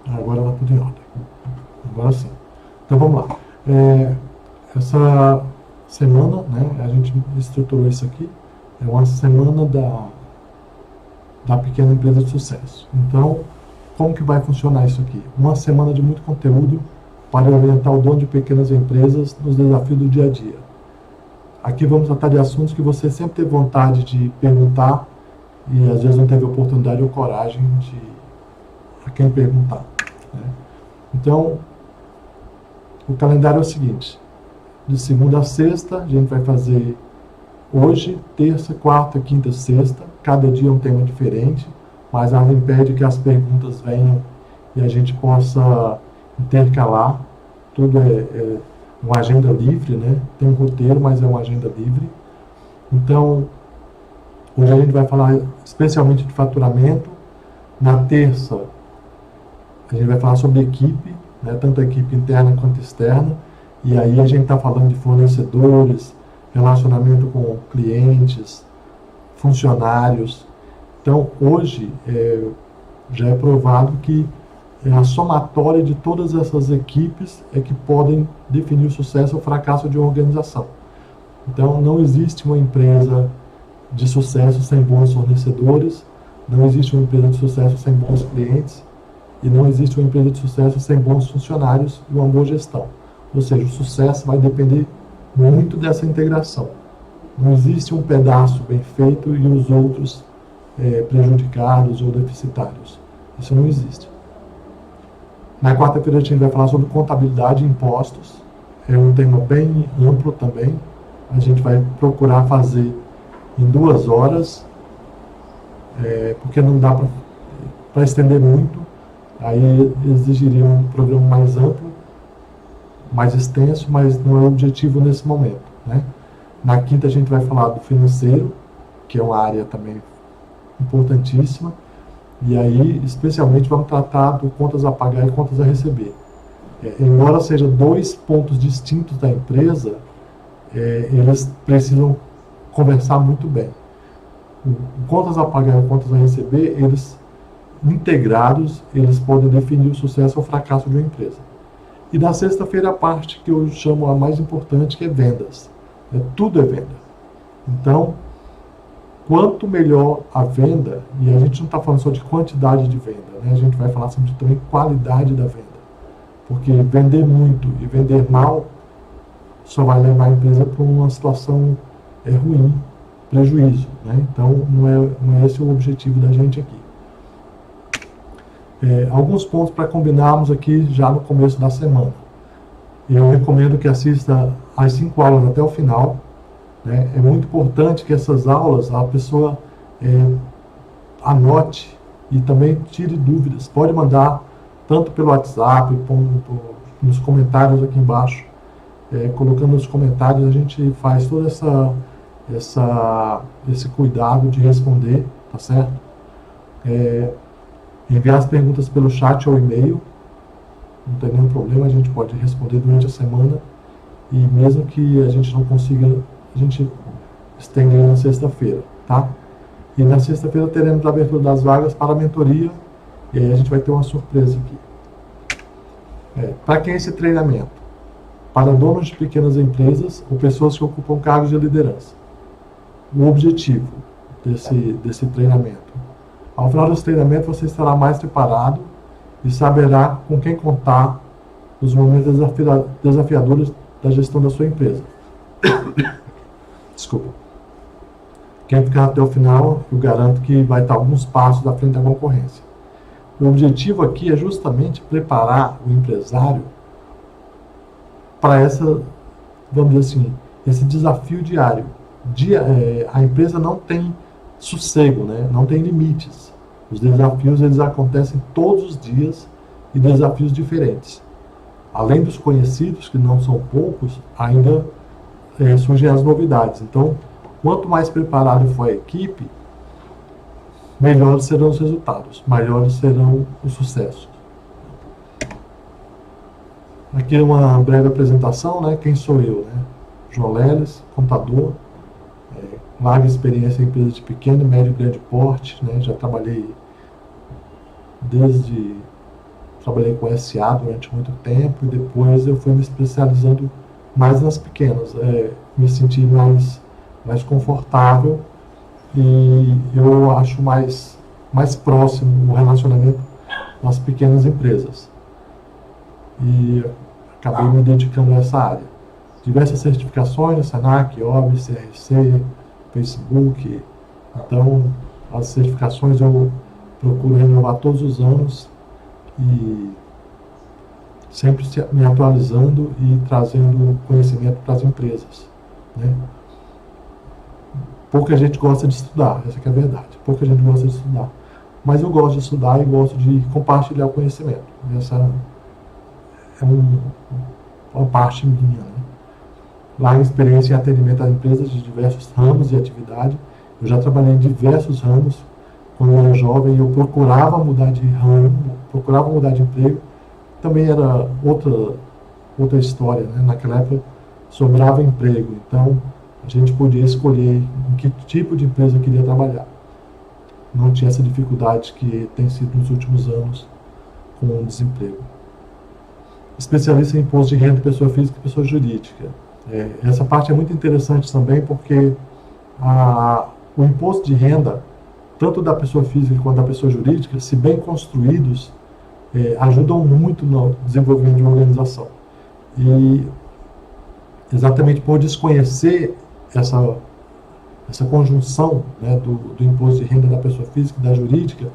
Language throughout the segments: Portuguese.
Agora está tudo em ordem. Agora sim. Então vamos lá. Essa semana, né, a gente estruturou isso aqui. É uma semana da pequena empresa de sucesso. Então, como que vai funcionar isso aqui? Uma semana de muito conteúdo para orientar o dono de pequenas empresas nos desafios do dia a dia. Aqui vamos tratar de assuntos que você sempre teve vontade de perguntar e às vezes não teve oportunidade ou coragem de a quem perguntar, né? Então, o calendário é o seguinte: de segunda a sexta, a gente vai fazer hoje, terça, quarta, quinta, sexta. Cada dia é um tema diferente, mas nada impede que as perguntas venham e a gente possa intercalar. Tudo é uma agenda livre, né? Tem um roteiro, mas é uma agenda livre. Então, hoje a gente vai falar especialmente de faturamento. Na terça, a gente vai falar sobre equipe, né? Tanto a equipe interna quanto externa. E aí a gente está falando de fornecedores, relacionamento com clientes, funcionários. Então, hoje, já é provado que a somatória de todas essas equipes é que podem definir o sucesso ou fracasso de uma organização. Então, não existe uma empresa de sucesso sem bons fornecedores, não existe uma empresa de sucesso sem bons clientes, e não existe uma empresa de sucesso sem bons funcionários e uma boa gestão. Ou seja, o sucesso vai depender muito dessa integração. Não existe um pedaço bem feito e os outros prejudicados ou deficitários. Isso não existe. Na quarta-feira a gente vai falar sobre contabilidade e impostos. É um tema bem amplo também. A gente vai procurar fazer em 2 horas, porque não dá para estender muito. Aí exigiria um programa mais amplo, mais extenso, mas não é o objetivo nesse momento, né? Na quinta a gente vai falar do financeiro, que é uma área também importantíssima, e aí especialmente vamos tratar do contas a pagar e contas a receber. Embora sejam 2 pontos distintos da empresa, eles precisam conversar muito bem. O contas a pagar e contas a receber, eles integrados, eles podem definir o sucesso ou fracasso de uma empresa. E na sexta-feira a parte que eu chamo a mais importante, que é vendas. Tudo é venda. Então, quanto melhor a venda, e a gente não está falando só de quantidade de venda, né? A gente vai falar sobre também qualidade da venda. Porque vender muito e vender mal só vai levar a empresa para uma situação ruim, prejuízo, né? Então, não é esse o objetivo da gente aqui. Alguns pontos para combinarmos aqui já no começo da semana. Eu recomendo que assista às 5 aulas até o final, né? É muito importante que essas aulas a pessoa anote e também tire dúvidas. Pode mandar tanto pelo WhatsApp, nos comentários aqui embaixo. Colocando nos comentários, a gente faz todo esse cuidado de responder, tá certo? Enviar as perguntas pelo chat ou e-mail, não tem nenhum problema, a gente pode responder durante a semana, e mesmo que a gente não consiga, a gente estende na sexta-feira, tá? E na sexta-feira teremos a abertura das vagas para a mentoria, e aí a gente vai ter uma surpresa aqui. Para quem é esse treinamento? Para donos de pequenas empresas ou pessoas que ocupam cargos de liderança. O objetivo desse treinamento: ao final desse treinamento você estará mais preparado e saberá com quem contar nos momentos desafiadores da gestão da sua empresa. Desculpa. Quem ficar até o final, eu garanto que vai estar alguns passos à frente da concorrência. O objetivo aqui é justamente preparar o empresário para vamos dizer assim, esse desafio diário. A empresa não tem sossego, né? Não tem limites. Os desafios eles acontecem todos os dias e desafios diferentes. Além dos conhecidos, que não são poucos, ainda surgem as novidades. Então, quanto mais preparado for a equipe, melhores serão os resultados, maiores serão os sucessos. Aqui é uma breve apresentação, né? Quem sou eu, né? João Leles, contador, larga experiência em empresas de pequeno, médio e grande porte, né? Já trabalhei desde trabalhei com SA durante muito tempo e depois eu fui me especializando mais nas pequenas. Me senti mais confortável e eu acho mais próximo o relacionamento com as pequenas empresas. E acabei me dedicando a essa área. Diversas certificações, Senac, OAB, CRC, Facebook. Então, as certificações eu procuro renovar todos os anos e sempre me atualizando e trazendo conhecimento para as empresas, né? Pouca gente gosta de estudar, essa que é a verdade. Pouca gente gosta de estudar. Mas eu gosto de estudar e gosto de compartilhar o conhecimento. Essa é uma parte minha, né? Lá em experiência em atendimento a empresas de diversos ramos de atividade. Eu já trabalhei em diversos ramos. Quando eu era jovem, eu procurava mudar de ramo, procurava mudar de emprego. Também era outra história, né? Naquela época sobrava emprego, então a gente podia escolher em que tipo de empresa eu queria trabalhar. Não tinha essa dificuldade que tem sido nos últimos anos com o desemprego. Especialista em imposto de renda de pessoa física e pessoa jurídica. Essa parte é muito interessante também porque o imposto de renda, tanto da pessoa física quanto da pessoa jurídica, se bem construídos, ajudam muito no desenvolvimento de uma organização. E exatamente por desconhecer essa conjunção, né, do imposto de renda da pessoa física e da jurídica,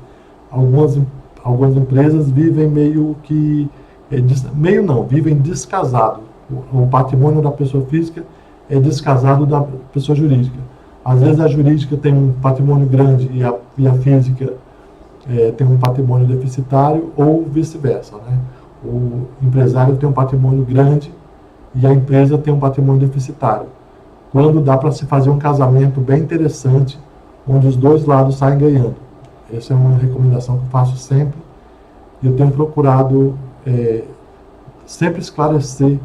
algumas empresas vivem vivem descasado. O patrimônio da pessoa física é descasado da pessoa jurídica. Às vezes a jurídica tem um patrimônio grande e a física tem um patrimônio deficitário, ou vice-versa, né? O empresário tem um patrimônio grande e a empresa tem um patrimônio deficitário. Quando dá para se fazer um casamento bem interessante, onde os dois lados saem ganhando. Essa é uma recomendação que eu faço sempre. E eu tenho procurado sempre esclarecer,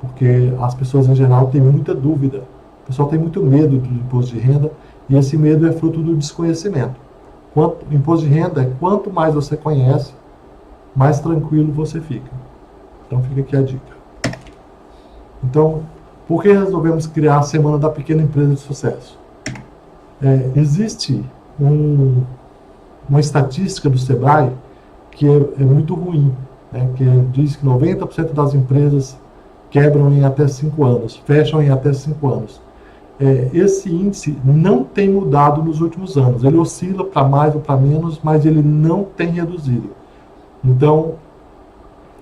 porque as pessoas em geral têm muita dúvida. O pessoal tem muito medo do imposto de renda, e esse medo é fruto do desconhecimento. Imposto de renda é quanto mais você conhece, mais tranquilo você fica. Então fica aqui a dica. Então, por que resolvemos criar a Semana da Pequena Empresa de Sucesso? Existe uma estatística do Sebrae que é muito ruim, né? Que diz que 90% das empresas quebram em até 5 anos, fecham em até 5 anos. Esse índice não tem mudado nos últimos anos. Ele oscila para mais ou para menos, mas ele não tem reduzido. Então,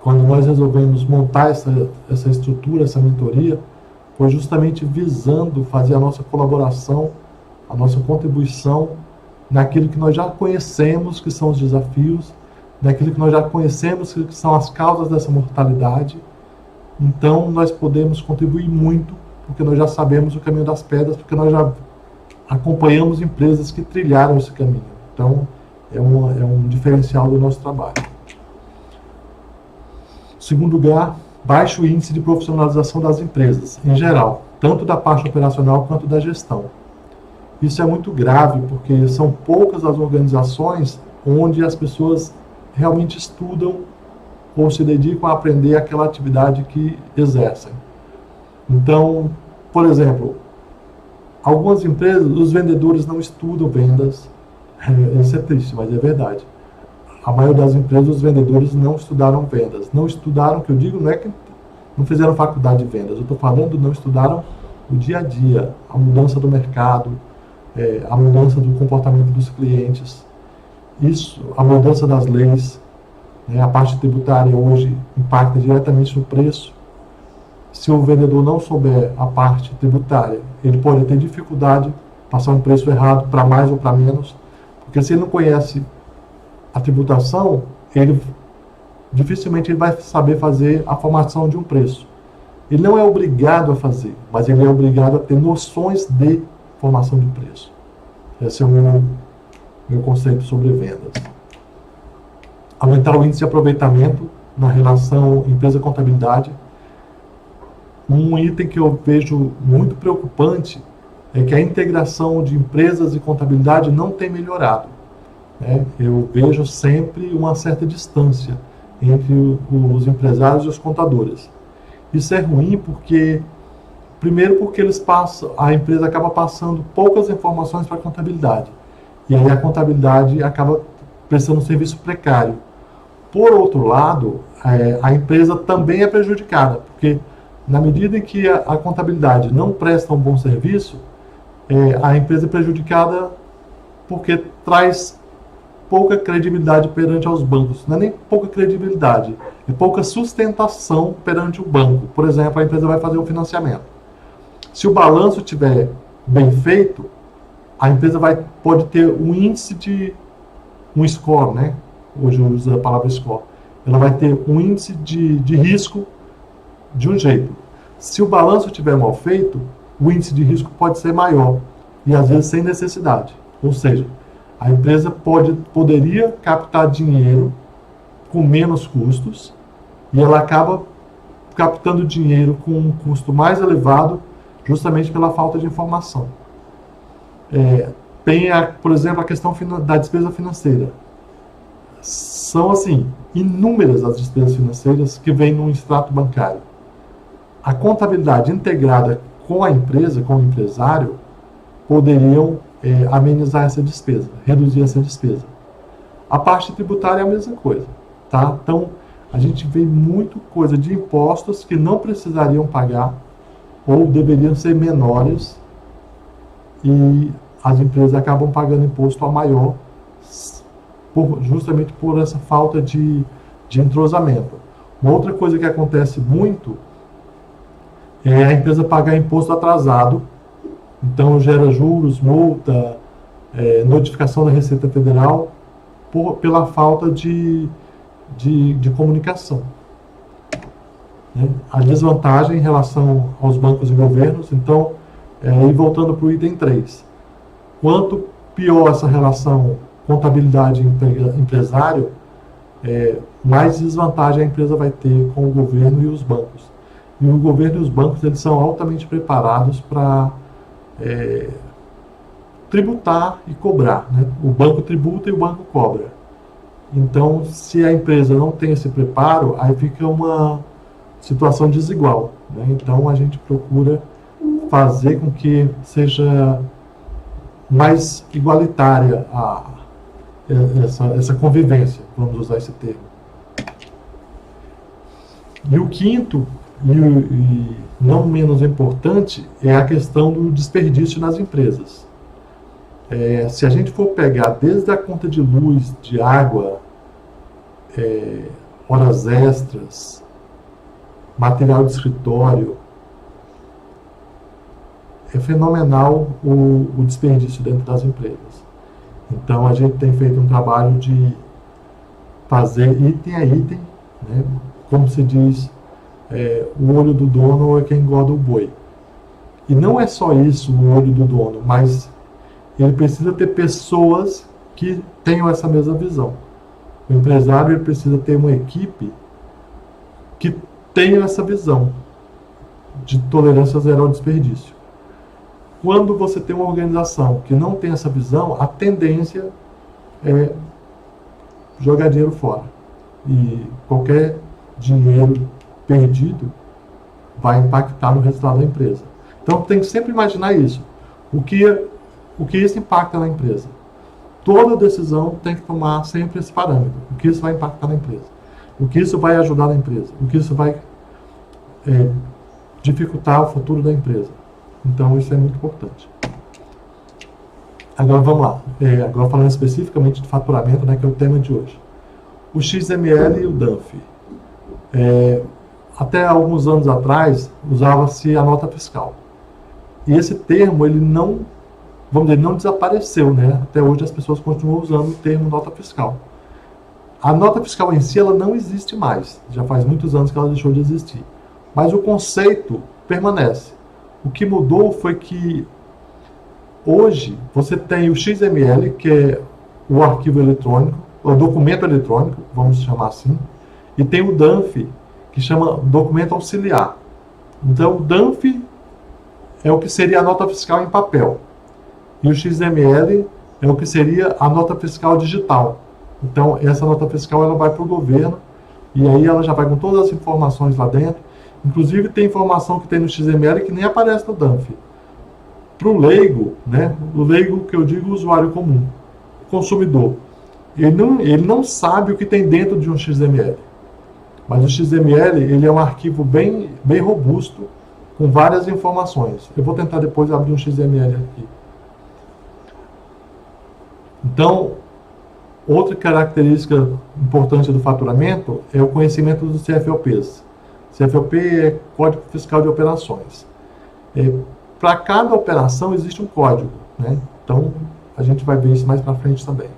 quando nós resolvemos montar essa estrutura, essa mentoria, foi justamente visando fazer a nossa colaboração, a nossa contribuição naquilo que nós já conhecemos, que são os desafios, naquilo que nós já conhecemos, que são as causas dessa mortalidade. Então, nós podemos contribuir muito, porque nós já sabemos o caminho das pedras, porque nós já acompanhamos empresas que trilharam esse caminho. Então, é um diferencial do nosso trabalho. Em segundo lugar, baixo índice de profissionalização das empresas, em geral, tanto da parte operacional quanto da gestão. Isso é muito grave, porque são poucas as organizações onde as pessoas realmente estudam ou se dedicam a aprender aquela atividade que exercem. Então, por exemplo, algumas empresas, os vendedores não estudam vendas. Isso é triste, mas é verdade. A maioria das empresas, os vendedores não estudaram vendas. Não estudaram, que eu digo, não é que não fizeram faculdade de vendas. Eu estou falando, não estudaram o dia a dia, a mudança do mercado, a mudança do comportamento dos clientes, isso, a mudança das leis, né? A parte tributária hoje impacta diretamente no preço. Se o vendedor não souber a parte tributária, ele pode ter dificuldade de passar um preço errado para mais ou para menos, porque se ele não conhece a tributação, dificilmente ele vai saber fazer a formação de um preço. Ele não é obrigado a fazer, mas ele é obrigado a ter noções de formação de preço. Esse é o meu conceito sobre vendas. Aumentar o índice de aproveitamento na relação empresa-contabilidade. Um item que eu vejo muito preocupante é que a integração de empresas e contabilidade não tem melhorado, né? Eu vejo sempre uma certa distância entre os empresários e os contadores. Isso é ruim porque, primeiro, porque a empresa acaba passando poucas informações para a contabilidade. E aí a contabilidade acaba prestando um serviço precário. Por outro lado, a empresa também é prejudicada, porque na medida em que a contabilidade não presta um bom serviço, a empresa é prejudicada porque traz pouca credibilidade perante aos bancos. Não é nem pouca credibilidade, é pouca sustentação perante o banco. Por exemplo, a empresa vai fazer um financiamento. Se o balanço estiver bem feito, a empresa pode ter um índice de um score, né? Hoje eu uso a palavra score. Ela vai ter um índice de risco de um jeito. Se o balanço estiver mal feito, o índice de risco pode ser maior e às vezes sem necessidade. Ou seja, a empresa poderia captar dinheiro com menos custos e ela acaba captando dinheiro com um custo mais elevado justamente pela falta de informação. Tem, por exemplo, a questão da despesa financeira. São, assim, inúmeras as despesas financeiras que vêm no extrato bancário. A contabilidade integrada com a empresa, com o empresário, poderiam amenizar essa despesa, reduzir essa despesa. A parte tributária é a mesma coisa, tá? Então, a gente vê muito coisa de impostos que não precisariam pagar ou deveriam ser menores e as empresas acabam pagando imposto a maior justamente por essa falta de entrosamento. Uma outra coisa que acontece muito é a empresa pagar imposto atrasado, então gera juros, multa, notificação da Receita Federal pela falta de comunicação. A desvantagem em relação aos bancos e governos, então, e voltando para o item 3, quanto pior essa relação contabilidade empresário, mais desvantagem a empresa vai ter com o governo e os bancos. E o governo e os bancos, eles são altamente preparados para tributar e cobrar, né? O banco tributa e o banco cobra. Então, se a empresa não tem esse preparo, aí fica uma situação desigual, né? Então, a gente procura fazer com que seja mais igualitária essa convivência, vamos usar esse termo. E o quinto, e não menos importante, é a questão do desperdício nas empresas. Se a gente for pegar desde a conta de luz, de água, horas extras, material de escritório, é fenomenal o desperdício dentro das empresas. Então, a gente tem feito um trabalho de fazer item a item, né? Como se diz, o olho do dono é quem engorda o boi. E não é só isso, o olho do dono, mas ele precisa ter pessoas que tenham essa mesma visão. O empresário ele precisa ter uma equipe que tenha essa visão de tolerância zero ao desperdício. Quando você tem uma organização que não tem essa visão, a tendência é jogar dinheiro fora. E qualquer dinheiro perdido vai impactar no resultado da empresa. Então tem que sempre imaginar isso. O que isso impacta na empresa? Toda decisão tem que tomar sempre esse parâmetro. O que isso vai impactar na empresa? O que isso vai ajudar na empresa? O que isso vai dificultar o futuro da empresa? Então isso é muito importante. Agora vamos lá. Agora falando especificamente de faturamento, né, que é o tema de hoje. O XML e o DANF. Até alguns anos atrás, usava-se a nota fiscal. E esse termo, ele não, vamos dizer, não desapareceu, né? Até hoje as pessoas continuam usando o termo nota fiscal. A nota fiscal em si, ela não existe mais. Já faz muitos anos que ela deixou de existir. Mas o conceito permanece. O que mudou foi que hoje você tem o XML, que é o arquivo eletrônico, o documento eletrônico, vamos chamar assim, e tem o DANF, que chama documento auxiliar. Então, o DANF é o que seria a nota fiscal em papel. E o XML é o que seria a nota fiscal digital. Então, essa nota fiscal ela vai para o governo E aí ela já vai com todas as informações lá dentro. Inclusive tem informação que tem no XML que nem aparece no DANF. Para o leigo, né? O leigo que eu digo, o usuário comum, consumidor, ele não sabe o que tem dentro de um XML. Mas o XML ele é um arquivo bem robusto, com várias informações. Eu vou tentar depois abrir um XML aqui. Então, outra característica importante do faturamento é o conhecimento dos CFOPs. CFOP é Código Fiscal de Operações. Para cada operação existe um código, né? Então, a gente vai ver isso mais para frente também.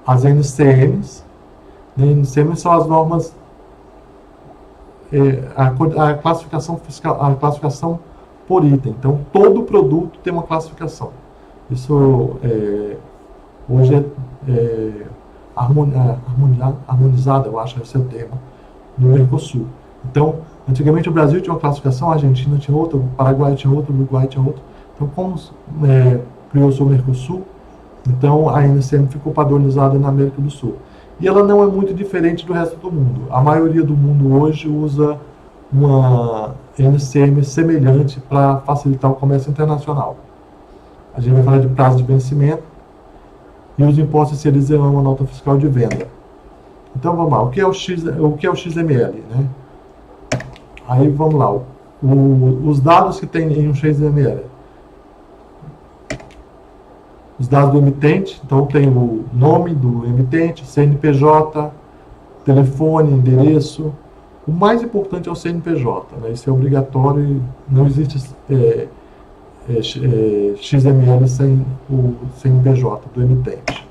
As NCMs, né? NCMs são as normas, a classificação fiscal, a classificação por item. Então, todo produto tem uma classificação. Isso hoje é harmonizada, eu acho que esse é o termo, no Mercosul. Então, antigamente o Brasil tinha uma classificação, a Argentina tinha outra, o Paraguai tinha outra, o Uruguai tinha outra. Então, como criou-se o Mercosul, então a NCM ficou padronizada na América do Sul. E ela não é muito diferente do resto do mundo. A maioria do mundo hoje usa uma NCM semelhante para facilitar o comércio internacional. A gente vai falar de prazo de vencimento e os impostos se eles uma nota fiscal de venda. Então vamos lá, o que é o XML, né? Aí vamos lá, os dados que tem em um XML. Os dados do emitente, então tem o nome do emitente, CNPJ, telefone, endereço. O mais importante é o CNPJ, né? Isso é obrigatório e não existe XML sem o CNPJ do emitente.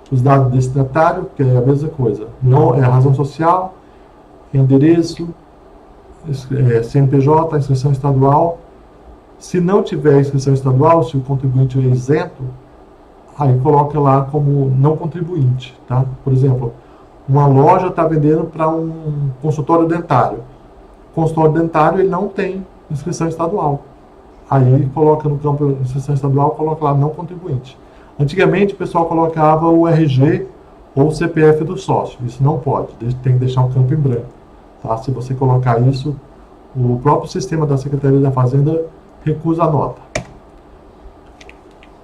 Os dados do destinatário, que é a mesma coisa, não, razão social, endereço, CNPJ, inscrição estadual. Se não tiver inscrição estadual, se o contribuinte é isento, aí coloca lá como não contribuinte, tá? Por exemplo, uma loja está vendendo para um consultório dentário. O consultório dentário ele não tem inscrição estadual. Aí coloca no campo inscrição estadual, coloca lá não contribuinte. Antigamente o pessoal colocava o RG ou o CPF do sócio. Isso não pode, tem que deixar um campo em branco. Tá? Se você colocar isso, o próprio sistema da Secretaria da Fazenda recusa a nota.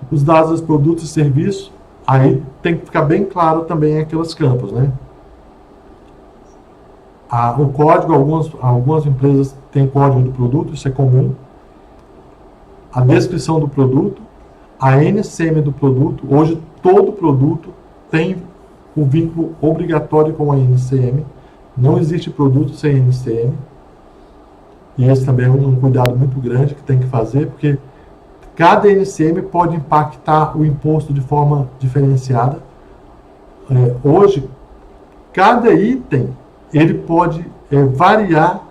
Os dados dos produtos e serviços, aí tem que ficar bem claro também aqueles campos, né? O código, algumas empresas têm código do produto, isso é comum. A descrição do produto, a NCM do produto. Hoje todo produto tem o vínculo obrigatório com a NCM. Não existe produto sem NCM. E esse também é um cuidado muito grande que tem que fazer, porque cada NCM pode impactar o imposto de forma diferenciada. Hoje, cada item ele pode variar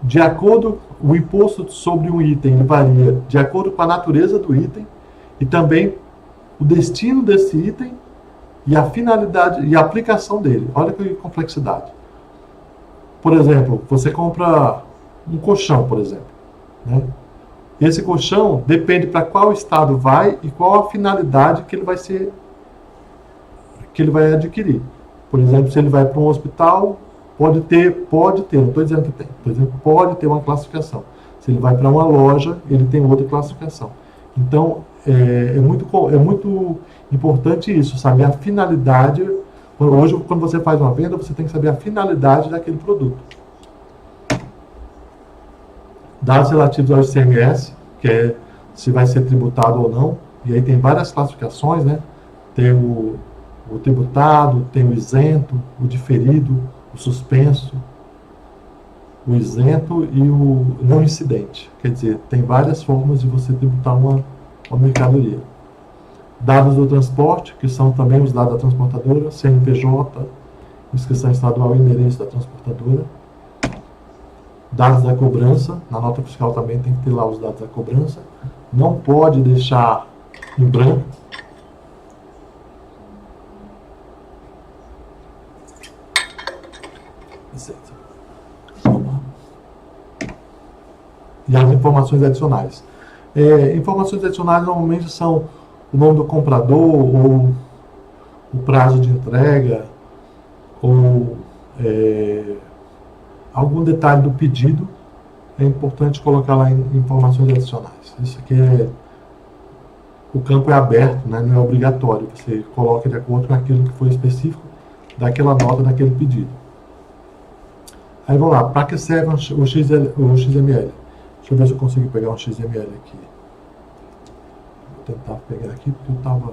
de acordo, o imposto sobre um item varia de acordo com a natureza do item e também o destino desse item e a finalidade e a aplicação dele. Olha que complexidade. Por exemplo, você compra um colchão, por exemplo, né? Esse colchão depende para qual estado vai e qual a finalidade que ele vai adquirir. Por exemplo, se ele vai para um hospital, pode ter, não estou dizendo que tem, estou dizendo que pode ter uma classificação. Se ele vai para uma loja, ele tem outra classificação. Então, é muito importante isso, saber a finalidade. Hoje, quando você faz uma venda, você tem que saber a finalidade daquele produto. Dados relativos ao ICMS, que é se vai ser tributado ou não, e aí tem várias classificações, né? Tem o tributado, tem o isento, o diferido, o suspenso, o isento e o não incidente. Quer dizer, tem várias formas de você tributar uma mercadoria. Dados do transporte, que são também os dados da transportadora, CNPJ, inscrição estadual e endereço da transportadora. Dados da cobrança, na nota fiscal também tem que ter lá os dados da cobrança. Não pode deixar em branco. E as informações adicionais. Informações adicionais normalmente são o nome do comprador, ou o prazo de entrega, ou algum detalhe do pedido, é importante colocar lá informações adicionais. Isso aqui o campo é aberto, né? Não é obrigatório. Você coloca de acordo com aquilo que foi específico daquela nota, daquele pedido. Aí vamos lá, para que serve o XML? Deixa eu ver se eu consigo pegar um XML aqui. Vou tentar pegar aqui porque eu estava...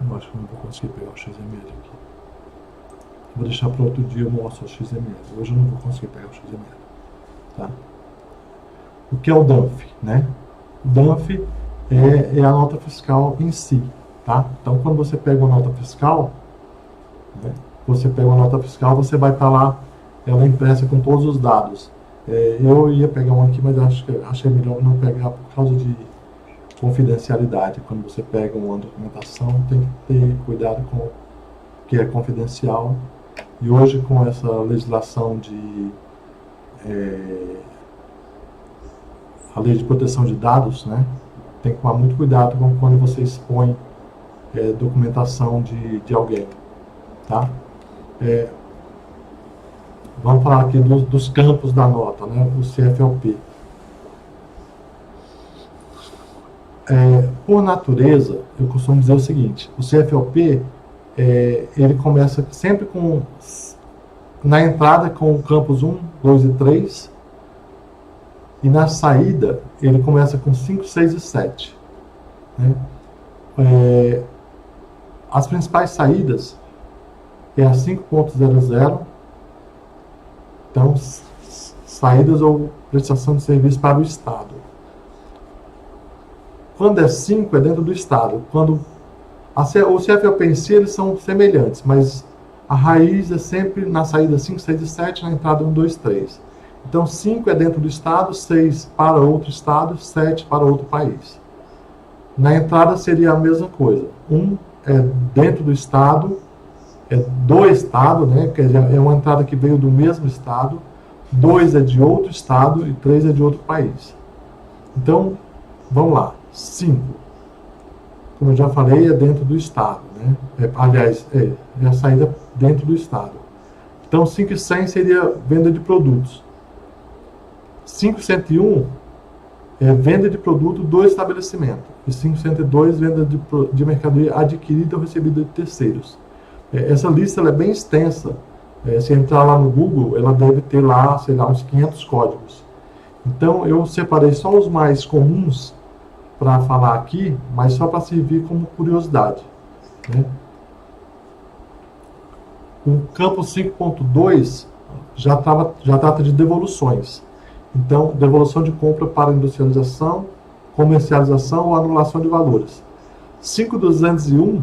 Eu acho que não vou conseguir pegar o XML aqui. Vou deixar para outro dia eu mostro o XML. Hoje eu não vou conseguir pegar o XML. Tá? O que é o DANF, né? O DANF é a nota fiscal em si, tá? Então, quando você pega uma nota fiscal, né, você vai estar lá, ela é impressa com todos os dados. Eu ia pegar um aqui, mas achei melhor não pegar por causa de confidencialidade. Quando você pega uma documentação, tem que ter cuidado com o que é confidencial. E hoje, com essa legislação a lei de proteção de dados, né, tem que tomar muito cuidado com quando você expõe documentação de alguém, tá? Vamos falar aqui dos campos da nota, né, o CFLP. Por natureza, eu costumo dizer o seguinte: o CFLP ele começa sempre na entrada com campos 1, 2 e 3, e na saída ele começa com 5, 6 e 7. Né? As principais saídas é a 5.00, então saídas ou prestação de serviço para o Estado. Quando é 5, é dentro do Estado. Quando o CFLP em si, eles são semelhantes, mas a raiz é sempre na saída 5, 6 e 7, na entrada 1, 2, 3. Então, 5 é dentro do Estado, 6 para outro Estado, 7 para outro país. Na entrada seria a mesma coisa. 1 é dentro do Estado, é do Estado, né? Quer dizer, é uma entrada que veio do mesmo Estado. 2 é de outro Estado e 3 é de outro país. Então, vamos lá. 5, como eu já falei, é dentro do Estado, né? Aliás, é a saída dentro do Estado. Então, 5 e 100 seria venda de produtos. 501 é venda de produto do estabelecimento. E 502, venda de mercadoria adquirida ou recebida de terceiros. Essa lista ela é bem extensa. Se entrar lá no Google, ela deve ter lá, sei lá, uns 500 códigos. Então, eu separei só os mais comuns para falar aqui, mas só para servir como curiosidade, né? O campo 5.2 já trata de devoluções. Então, devolução de compra para industrialização, comercialização ou anulação de valores. 5.201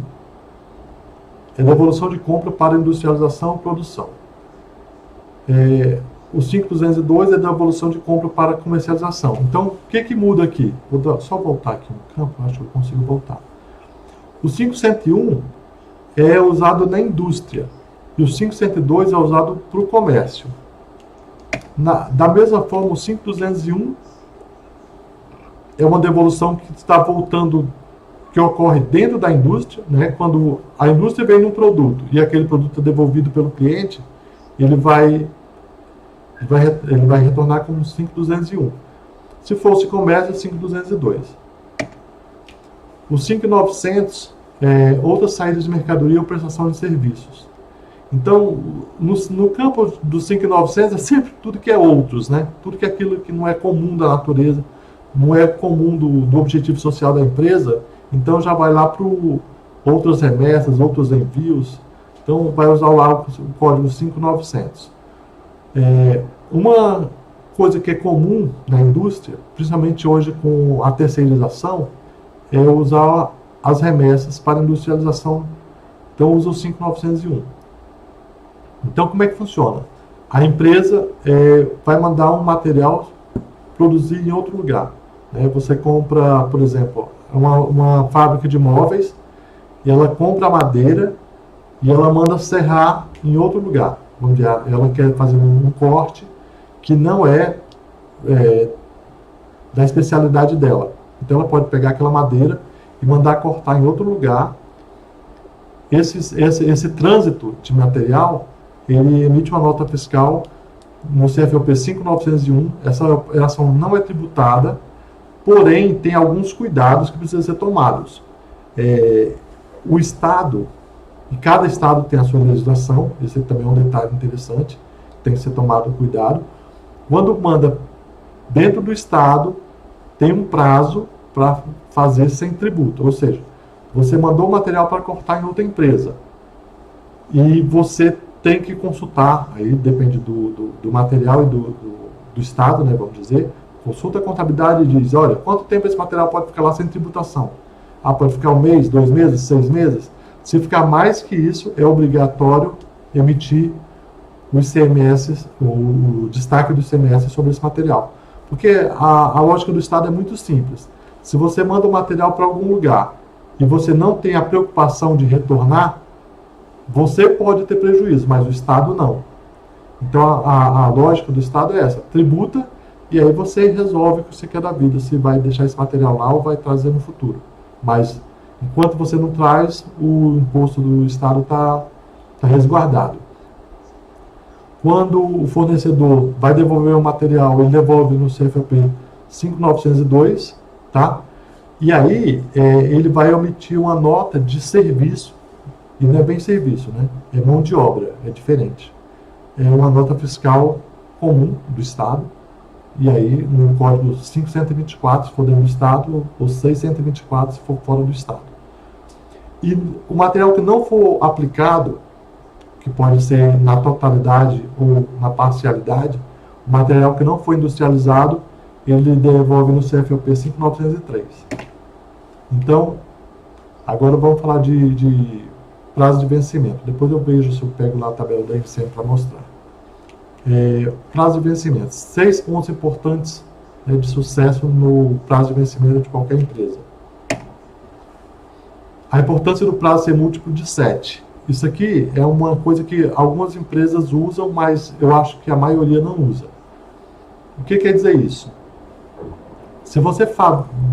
é devolução de compra para industrialização ou produção. O 5.202 é devolução de compra para comercialização. Então, o que muda aqui? Vou só voltar aqui no campo, acho que eu consigo voltar. O 5.101 é usado na indústria e o 5.102 é usado para o comércio. Da mesma forma, o 5.201 é uma devolução que está voltando, que ocorre dentro da indústria, né? Quando a indústria vende um produto e aquele produto é devolvido pelo cliente, ele vai retornar como 5.201. Se fosse comércio, é 5.202. O 5.900 é outra saída de mercadoria ou prestação de serviços. Então, no campo do 5.900 é sempre tudo que é outros, né? Tudo que é aquilo que não é comum da natureza, não é comum do objetivo social da empresa, então já vai lá para outras remessas, outros envios. Então, vai usar lá o código 5.900. Uma coisa que é comum na indústria, principalmente hoje com a terceirização, é usar as remessas para industrialização. Então, usa o 5.901. Então, como é que funciona? A empresa vai mandar um material produzir em outro lugar. Né? Você compra, por exemplo, uma fábrica de móveis, e ela compra a madeira e ela manda serrar em outro lugar, onde ela quer fazer um corte, que não é, da especialidade dela. Então ela pode pegar aquela madeira e mandar cortar em outro lugar. Esse trânsito de material, ele emite uma nota fiscal no CFOP 5901. Essa operação não é tributada, porém tem alguns cuidados que precisam ser tomados. O Estado, e cada Estado tem a sua legislação, esse também é um detalhe interessante, tem que ser tomado cuidado. Quando manda dentro do Estado, tem um prazo para fazer sem tributo, ou seja, você mandou o material para cortar em outra empresa e você tem que consultar, aí depende do material e do Estado, né, vamos dizer, consulta a contabilidade e diz, olha, quanto tempo esse material pode ficar lá sem tributação? Pode ficar 1 mês, 2 meses, 6 meses? Se ficar mais que isso, é obrigatório emitir o ICMS, o destaque do ICMS sobre esse material. Porque a lógica do Estado é muito simples. Se você manda o material para algum lugar e você não tem a preocupação de retornar, você pode ter prejuízo, mas o Estado não. Então a lógica do Estado é essa, tributa e aí você resolve o que você quer da vida, se vai deixar esse material lá ou vai trazer no futuro. Mas enquanto você não traz, o imposto do Estado está resguardado. Quando o fornecedor vai devolver o material, ele devolve no CFOP 5902, tá? E aí ele vai emitir uma nota de serviço, e não é bem serviço, né? É mão de obra, é diferente. É uma nota fiscal comum do Estado, e aí no código 524 se for dentro do Estado, ou 624 se for fora do Estado. E o material que não for aplicado, que pode ser na totalidade ou na parcialidade, o material que não foi industrializado, ele devolve no CFOP 5903. Então, agora vamos falar de prazo de vencimento. Depois eu vejo se eu pego lá a tabela da INCEM para mostrar. Prazo de vencimento. 6 pontos importantes, né, de sucesso no prazo de vencimento de qualquer empresa. A importância do prazo ser múltiplo de 7. Isso aqui é uma coisa que algumas empresas usam, mas eu acho que a maioria não usa. O que quer dizer isso? Se você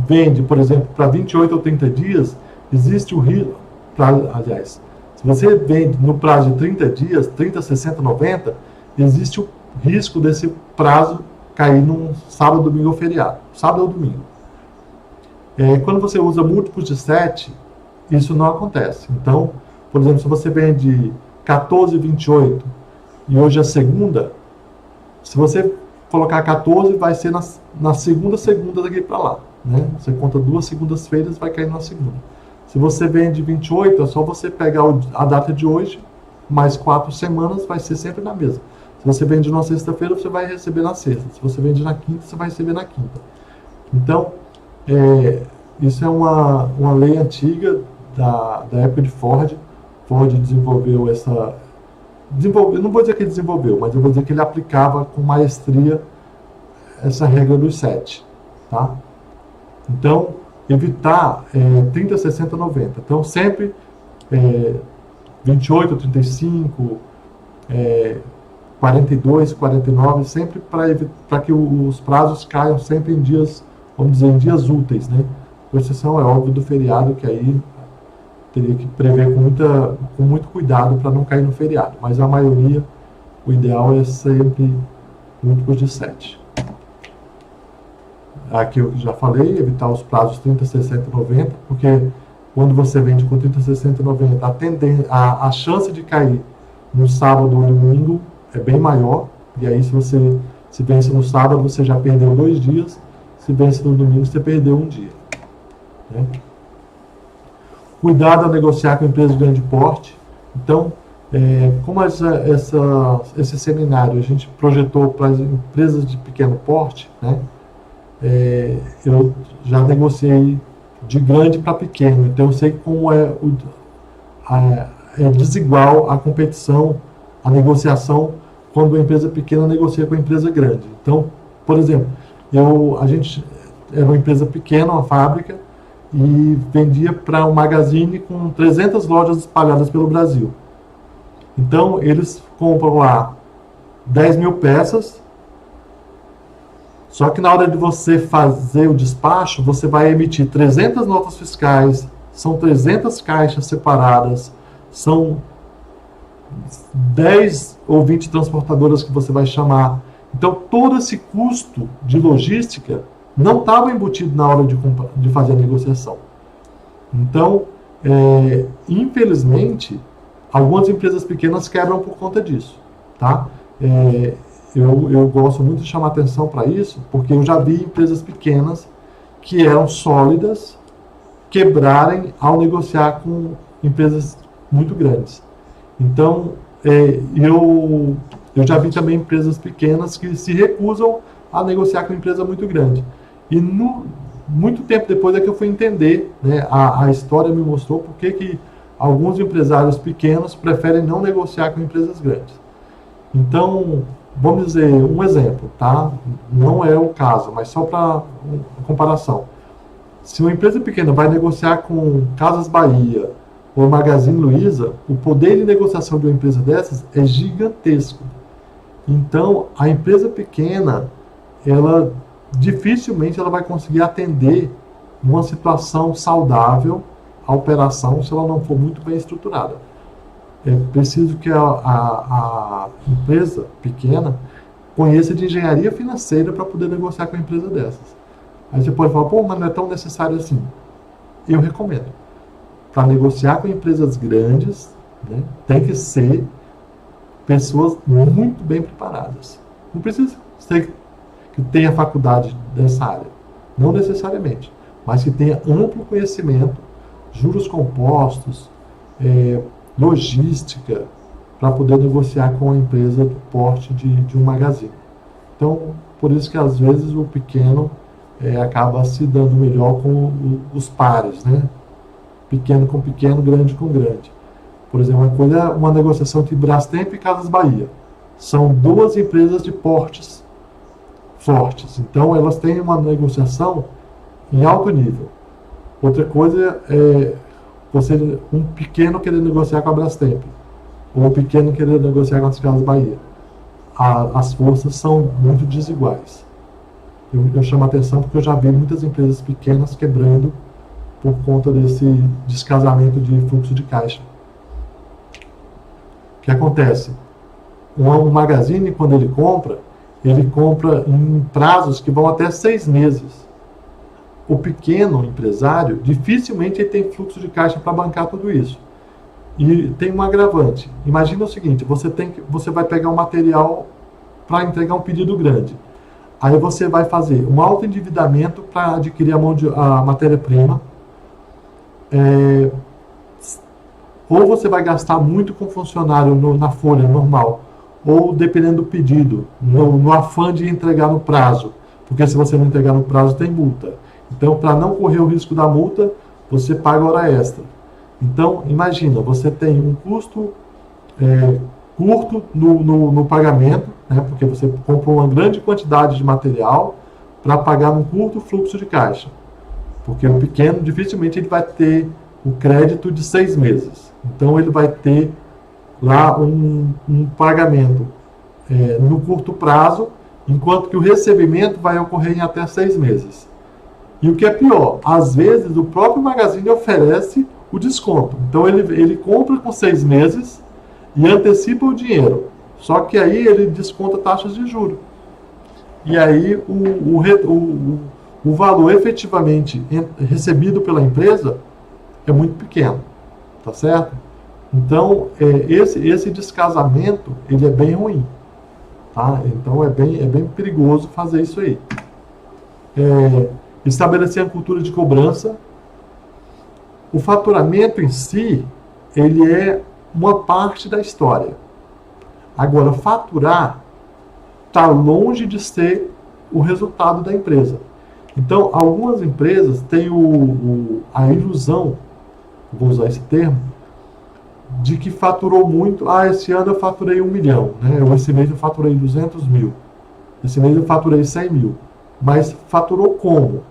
vende, por exemplo, para 28 ou 30 dias, existe o risco, aliás, se você vende no prazo de 30 dias, 30, 60, 90, existe o risco desse prazo cair num sábado, domingo ou feriado. Sábado ou domingo. Quando você usa múltiplos de 7, isso não acontece. Então, por exemplo, se você vende 14, 28 e hoje é segunda, se você colocar 14, vai ser na segunda daqui para lá. Né? Você conta 2 segundas-feiras, vai cair na segunda. Se você vende 28, é só você pegar a data de hoje, mais 4 semanas, vai ser sempre na mesma. Se você vende na sexta-feira, você vai receber na sexta. Se você vende na quinta, você vai receber na quinta. Então, isso é uma lei antiga da época de Ford. Ford desenvolveu não vou dizer que ele desenvolveu, mas eu vou dizer que ele aplicava com maestria essa regra dos 7, tá? Então, evitar 30, 60, 90. Então, sempre 28, 35, 42, 49, sempre para que os prazos caiam sempre em dias, vamos dizer, em dias úteis, né? Com exceção, é óbvio, do feriado, que aí teria que prever com muito cuidado para não cair no feriado. Mas a maioria, o ideal é sempre múltiplos de 7. Aqui eu já falei, evitar os prazos 30, 60 e 90, porque quando você vende com 30, 60 e 90, a chance de cair no sábado ou domingo é bem maior, e aí se você se vence no sábado, você já perdeu 2 dias, se vence no domingo, você perdeu 1 dia. Né? Cuidado a negociar com empresas de grande porte. Então, como esse seminário a gente projetou para as empresas de pequeno porte, né? Eu já negociei de grande para pequeno, então eu sei como é desigual a competição, a negociação quando a empresa pequena negocia com a empresa grande. Então, por exemplo, a gente era uma empresa pequena, uma fábrica, e vendia para um magazine com 300 lojas espalhadas pelo Brasil. Então, eles compram lá 10 mil peças Só que na hora de você fazer o despacho, você vai emitir 300 notas fiscais, são 300 caixas separadas, são 10 ou 20 transportadoras que você vai chamar. Então, todo esse custo de logística não estava embutido na hora de fazer a negociação. Então, infelizmente, algumas empresas pequenas quebram por conta disso. Tá? Eu gosto muito de chamar atenção para isso, porque eu já vi empresas pequenas que eram sólidas quebrarem ao negociar com empresas muito grandes. Então, eu já vi também empresas pequenas que se recusam a negociar com empresa muito grande. E muito tempo depois é que eu fui entender, né, a história me mostrou por que alguns empresários pequenos preferem não negociar com empresas grandes. Então, vamos dizer um exemplo, tá? Não é o caso, mas só para comparação. Se uma empresa pequena vai negociar com Casas Bahia ou Magazine Luiza, o poder de negociação de uma empresa dessas é gigantesco. Então, a empresa pequena, ela dificilmente ela vai conseguir atender numa situação saudável a operação se ela não for muito bem estruturada. É preciso que a empresa pequena conheça de engenharia financeira para poder negociar com a empresa dessas. Aí você pode falar, pô, mas não é tão necessário assim. Eu recomendo. Para negociar com empresas grandes, né, tem que ser pessoas muito bem preparadas. Não precisa ser que tenha faculdade dessa área. Não necessariamente. Mas que tenha amplo conhecimento, juros compostos, logística, para poder negociar com a empresa do porte de um magazine. Então, por isso que às vezes o pequeno acaba se dando melhor com os pares, né? Pequeno com pequeno, grande com grande. Por exemplo, uma negociação entre Brastemp e Casas Bahia. São duas empresas de portes fortes. Então, elas têm uma negociação em alto nível. Outra coisa é um pequeno querer negociar com a Brastemp, ou um pequeno querer negociar com as Casas Bahia. As forças são muito desiguais. Eu chamo a atenção porque eu já vi muitas empresas pequenas quebrando por conta desse descasamento de fluxo de caixa. O que acontece? Um magazine, quando ele compra em prazos que vão até 6 meses. O pequeno empresário, dificilmente ele tem fluxo de caixa para bancar tudo isso. E tem um agravante. Imagina o seguinte, você vai pegar um material para entregar um pedido grande. Aí você vai fazer um alto endividamento para adquirir a matéria-prima. Ou você vai gastar muito com funcionário na folha normal, ou dependendo do pedido, no afã de entregar no prazo. Porque se você não entregar no prazo, tem multa. Então, para não correr o risco da multa, você paga hora extra. Então, imagina, você tem um custo curto no pagamento, né, porque você comprou uma grande quantidade de material para pagar num curto fluxo de caixa. Porque o pequeno, dificilmente, ele vai ter o crédito de 6 meses. Então, ele vai ter lá um pagamento no curto prazo, enquanto que o recebimento vai ocorrer em até 6 meses. E o que é pior, às vezes o próprio magazine oferece o desconto. Então ele compra com 6 meses e antecipa o dinheiro. Só que aí ele desconta taxas de juros. E aí o valor efetivamente recebido pela empresa é muito pequeno. Tá certo? Então esse descasamento ele é bem ruim. Tá? Então é bem perigoso fazer isso aí. Estabelecer a cultura de cobrança. O faturamento em si, ele é uma parte da história. Agora, faturar está longe de ser o resultado da empresa. Então, algumas empresas têm a ilusão, vou usar esse termo, de que faturou muito. Esse ano eu faturei 1 milhão, né? Esse mês eu faturei 200 mil. Esse mês eu faturei 100 mil. Mas faturou como?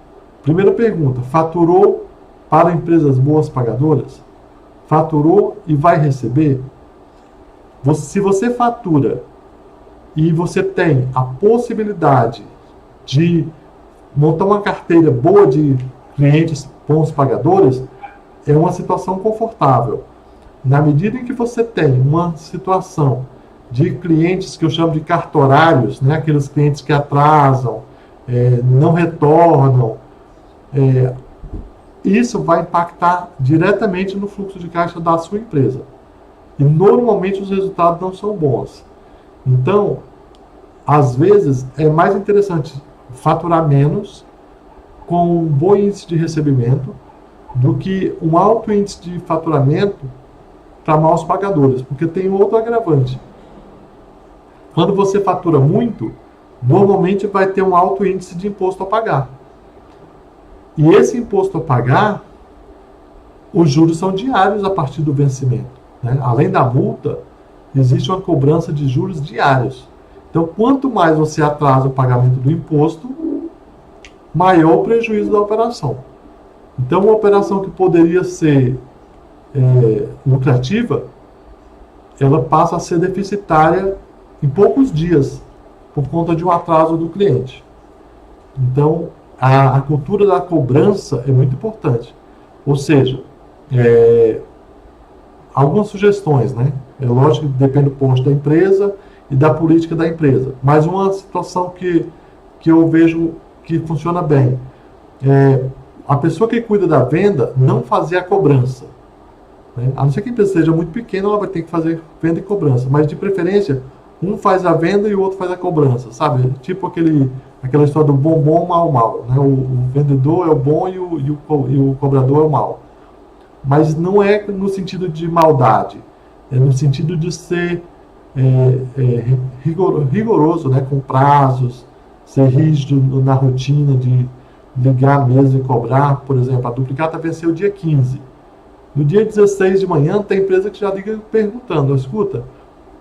Primeira pergunta, faturou para empresas boas pagadoras? Faturou e vai receber? Se você fatura e você tem a possibilidade de montar uma carteira boa de clientes bons pagadores, é uma situação confortável. Na medida em que você tem uma situação de clientes que eu chamo de cartorários, né, aqueles clientes que atrasam, não retornam, isso vai impactar diretamente no fluxo de caixa da sua empresa. E normalmente os resultados não são bons. Então, às vezes, é mais interessante faturar menos com um bom índice de recebimento do que um alto índice de faturamento para maus pagadores, porque tem outro agravante. Quando você fatura muito, normalmente vai ter um alto índice de imposto a pagar. E esse imposto a pagar, os juros são diários a partir do vencimento, né? Além da multa, existe uma cobrança de juros diários. Então, quanto mais você atrasa o pagamento do imposto, maior o prejuízo da operação. Então, uma operação que poderia ser lucrativa, ela passa a ser deficitária em poucos dias, por conta de um atraso do cliente. Então, a cultura da cobrança é muito importante. Ou seja, algumas sugestões, né? É lógico que depende do posto da empresa e da política da empresa. Mas uma situação que eu vejo que funciona bem a pessoa que cuida da venda não fazer a cobrança, né? A não ser que a empresa seja muito pequena, ela vai ter que fazer venda e cobrança. Mas, de preferência, um faz a venda e o outro faz a cobrança, sabe? Tipo aquela história do bom, mal, né? O vendedor é o bom e o cobrador é o mal. Mas não é no sentido de maldade, é no sentido de ser rigoroso, né? Com prazos, ser rígido na rotina de ligar mesmo e cobrar. Por exemplo, a duplicata venceu dia 15. No dia 16 de manhã, tem empresa que já liga perguntando: escuta,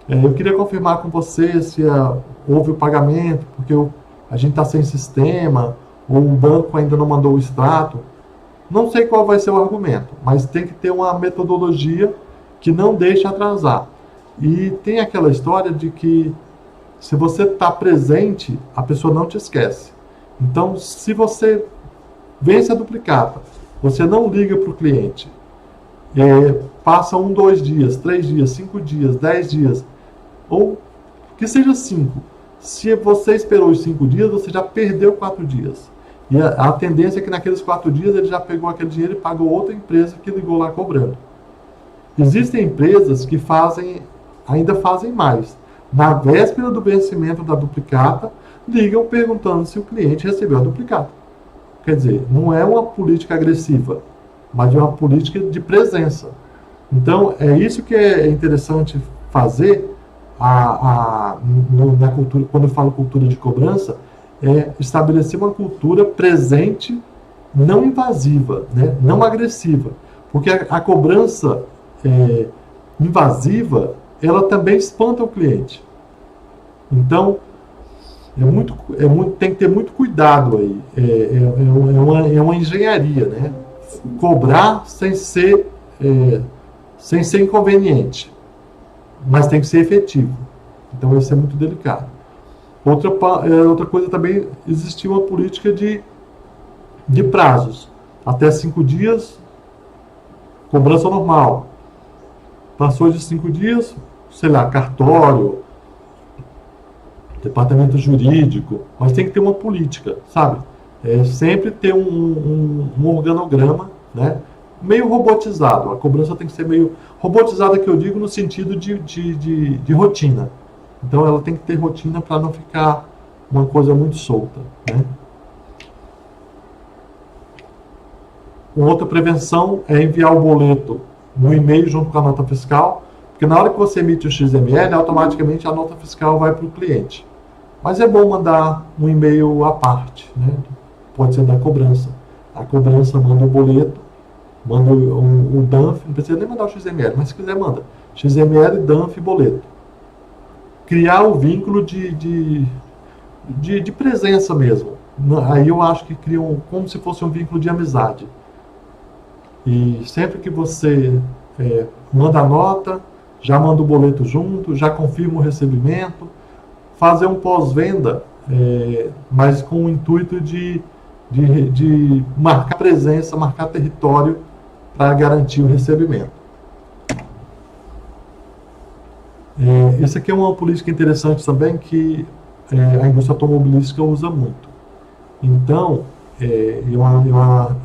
eu queria confirmar com você se houve o pagamento, porque a gente está sem sistema, ou o banco ainda não mandou o extrato. Não sei qual vai ser o argumento, mas tem que ter uma metodologia que não deixe atrasar. E tem aquela história de que se você está presente, a pessoa não te esquece. Então, se você vence a duplicata, você não liga para o cliente, passa 1, 2 dias, 3 dias, 5 dias, 10 dias, ou que seja 5. Se você esperou os 5 dias, você já perdeu 4 dias. E a tendência é que naqueles 4 dias ele já pegou aquele dinheiro e pagou outra empresa que ligou lá cobrando. Existem empresas que ainda fazem mais. Na véspera do vencimento da duplicata, ligam perguntando se o cliente recebeu a duplicata. Quer dizer, não é uma política agressiva, mas é uma política de presença. Então, é isso que é interessante fazer na cultura. Quando eu falo cultura de cobrança, é estabelecer uma cultura presente, não invasiva, né? Não agressiva. Porque a cobrança invasiva, ela também espanta o cliente. Então, tem que ter muito cuidado aí. É uma engenharia, né? Cobrar sem ser inconveniente, mas tem que ser efetivo. Então, isso é muito delicado. Outra coisa também, existia uma política de prazos. Até 5 dias, cobrança normal. Passou de 5 dias, sei lá, cartório, departamento jurídico, mas tem que ter uma política, sabe? Sempre ter um organograma, né? Meio robotizado. A cobrança tem que ser meio robotizada, que eu digo no sentido de rotina. Então ela tem que ter rotina para não ficar uma coisa muito solta, né? Outra prevenção é enviar o boleto no e-mail junto com a nota fiscal, porque na hora que você emite o XML, automaticamente a nota fiscal vai para o cliente. Mas é bom mandar um e-mail à parte, né? Pode ser da cobrança. A cobrança manda o boleto, manda o DANF, não precisa nem mandar o XML, mas se quiser manda. XML, DANF e boleto. Criar o vínculo de presença mesmo. Aí eu acho que criam como se fosse um vínculo de amizade. E sempre que você manda a nota, já manda o boleto junto, já confirma o recebimento. Fazer um pós-venda mas com o intuito de marcar presença, marcar território para garantir o recebimento. Isso aqui é uma política interessante também que a indústria automobilística usa muito. Então, é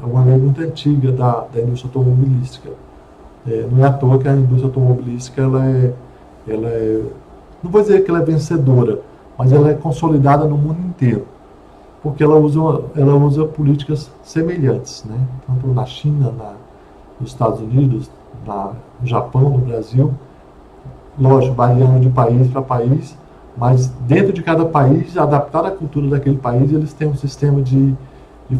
uma lei muito antiga da indústria automobilística. Não é à toa que a indústria automobilística não vou dizer que ela é vencedora, mas ela é consolidada no mundo inteiro, porque ela usa políticas semelhantes, né? Tanto na China, nos Estados Unidos, no Japão, no Brasil, lógico, variando de país para país, mas dentro de cada país, adaptado à cultura daquele país, eles têm um sistema de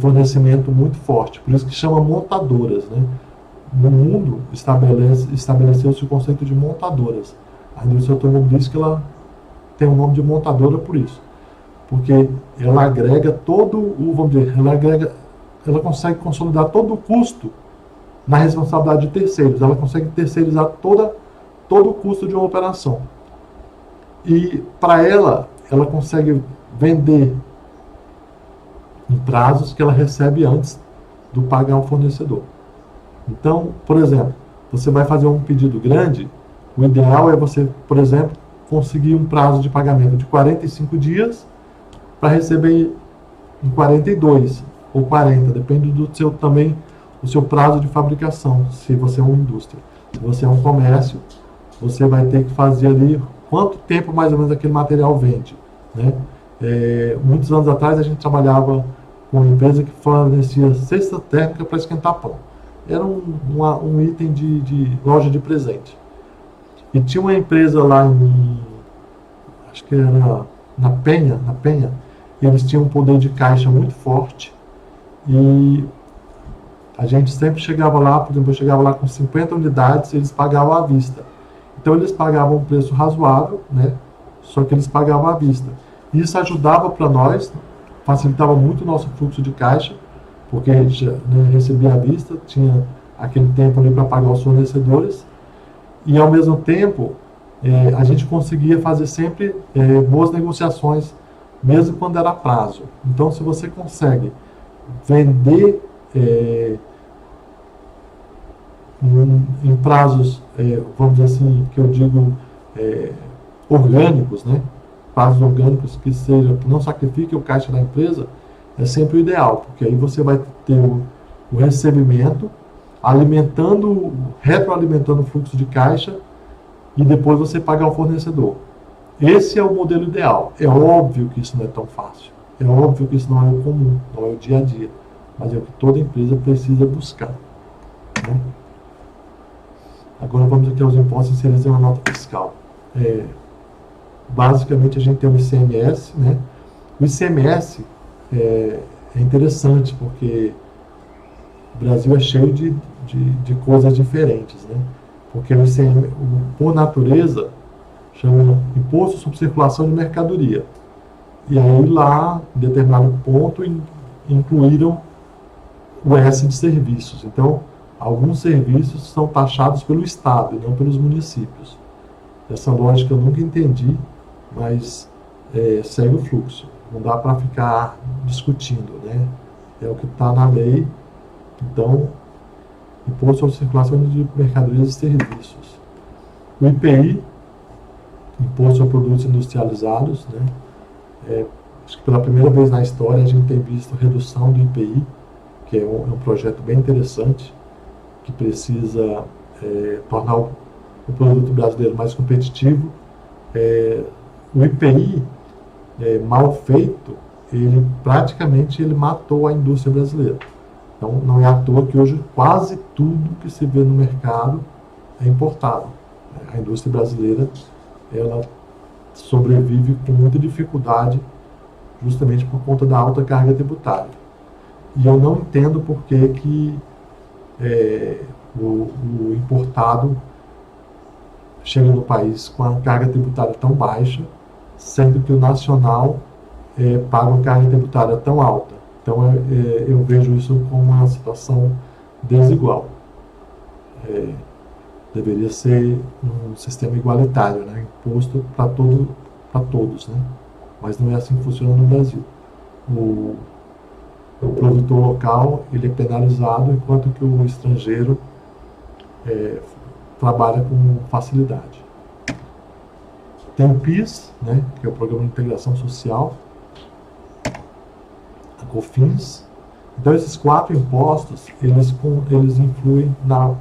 fornecimento muito forte, por isso que chama montadoras, né? No mundo estabeleceu-se o conceito de montadoras. A indústria automobilística ela tem o nome de montadora por isso, porque ela agrega todo o, vamos dizer, ela consegue consolidar todo o custo na responsabilidade de terceiros, ela consegue terceirizar todo o custo de uma operação. E para ela consegue vender em prazos que ela recebe antes do pagar ao fornecedor. Então, por exemplo, você vai fazer um pedido grande, o ideal é você, por exemplo, conseguir um prazo de pagamento de 45 dias para receber em 42 ou 40, depende do seu também, o seu prazo de fabricação, se você é uma indústria. Se você é um comércio, você vai ter que fazer ali quanto tempo mais ou menos aquele material vende, né? Muitos anos atrás a gente trabalhava com uma empresa que fornecia cesta térmica para esquentar pão. Era um item de loja de presente. E tinha uma empresa lá acho que era na Penha, eles tinham um poder de caixa muito forte e a gente sempre chegava lá, por exemplo, eu chegava lá com 50 unidades e eles pagavam à vista. Então eles pagavam um preço razoável, né? Só que eles pagavam à vista. Isso ajudava para nós, facilitava muito o nosso fluxo de caixa, porque a gente, né, recebia à vista, tinha aquele tempo ali para pagar os fornecedores, e ao mesmo tempo a gente conseguia fazer sempre boas negociações, mesmo quando era prazo. Então, se você consegue vender em prazos, vamos dizer assim, que eu digo orgânicos, né? Prazos orgânicos que não sacrifiquem o caixa da empresa, é sempre o ideal, porque aí você vai ter o recebimento, retroalimentando o fluxo de caixa e depois você pagar o fornecedor. Esse é o modelo ideal. É óbvio que isso não é tão fácil. É óbvio que isso não é o comum, não é o dia a dia. Mas é o que toda empresa precisa buscar, né? Agora vamos aqui aos impostos inseridos em uma nota fiscal. Basicamente a gente tem o ICMS, né? O ICMS é interessante porque o Brasil é cheio de coisas diferentes, né? Porque o ICMS, por natureza, chama Imposto sobre Circulação de Mercadoria. E aí lá, em determinado ponto, incluíram o S de serviços. Então, alguns serviços são taxados pelo Estado e não pelos municípios. Essa lógica eu nunca entendi, mas segue o fluxo. Não dá para ficar discutindo, né? É o que está na lei. Então, Imposto sobre Circulação de Mercadorias e Serviços. O IPI, Imposto sobre Produtos Industrializados, né? Acho que pela primeira vez na história a gente tem visto redução do IPI, que é um projeto bem interessante, que precisa tornar o produto brasileiro mais competitivo. O IPI, mal feito, ele praticamente matou a indústria brasileira. Então, não é à toa que hoje quase tudo que se vê no mercado é importado. A indústria brasileira, ela sobrevive com muita dificuldade, justamente por conta da alta carga tributária. E eu não entendo por que o importado chega no país com a carga tributária tão baixa, sendo que o nacional paga uma carga tributária tão alta. Então, eu vejo isso como uma situação desigual. Deveria ser um sistema igualitário, né? Imposto para todos, né? mas não é assim que funciona no Brasil. O produtor local ele é penalizado, enquanto que o estrangeiro trabalha com facilidade. Tem o PIS, né, que é o Programa de Integração Social, a COFINS. Então, esses 4 impostos, eles influem na